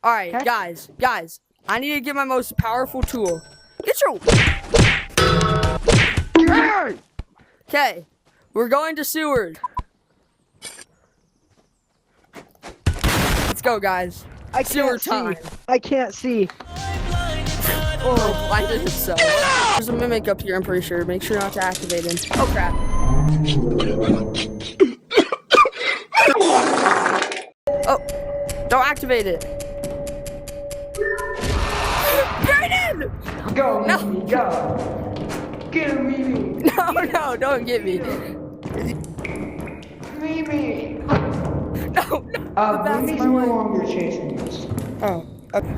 All right, guys, I need to get my most powerful tool. Get your. Okay, we're going to Seward. Let's go, guys. Seward time. I can't see. Oh, blinded himself. There's a mimic up here, I'm pretty sure. Make sure not to activate him. Oh, crap. Oh, don't activate it. Brayden! Go, No. Mimi, go. Get him, Mimi. No, don't get me. Mimi. No. Mimi's no longer chasing us. Oh, okay.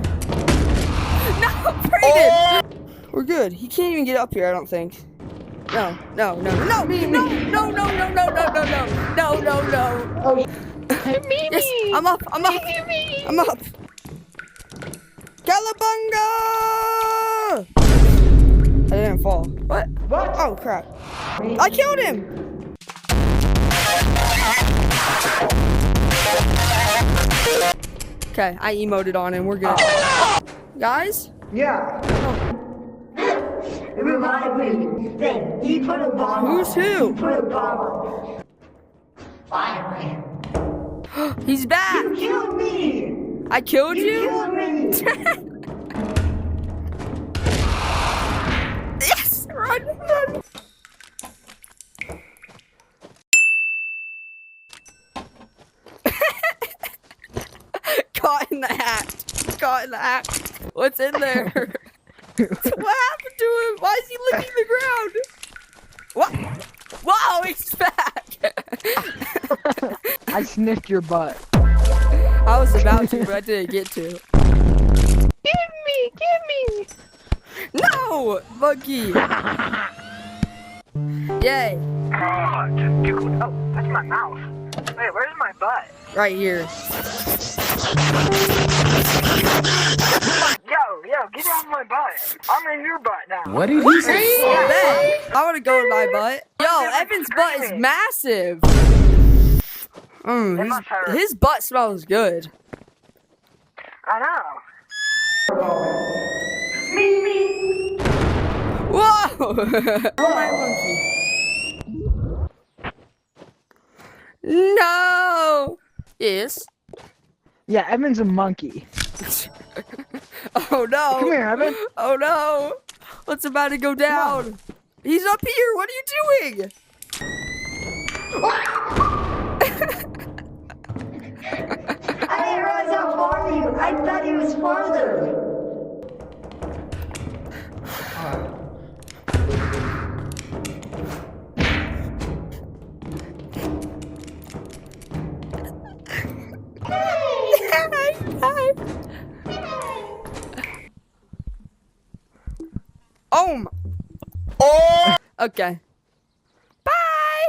No, Brayden! We're good. He can't even get up here, I don't think. No. Oh, Mimi! Yes, I'm up. Mimi! I'm up. Calabunga! I didn't fall. What? what? Oh, crap. I killed him! Okay, I emoted on him. We're good. Guys? Yeah. It reminded me. Then he put a bomb. Who's who? He put a bomb on. Finally. He's back! You killed me. I killed You you? killed me. Yes! Run! Caught in the act. What's in there? What happened to him? Why is he licking the ground? What? Wow, he's back! I sniffed your butt. I was about to, but I didn't get to. Give me! No! Monkey! Yay! Oh, that's my mouth. Wait, where's my butt? Right here. Yo, get off my butt. I'm in your butt now. What did he say? I want to go in my butt. Yo, Evan's butt is massive. His butt smells good. I know. Whoa! No! Yes. Yeah, Evan's a monkey. Oh no! Come here, Evan. Oh no! What's about to go down? He's up here! What are you doing? I didn't realize how far you. I thought he was farther. Oh! Okay. Bye!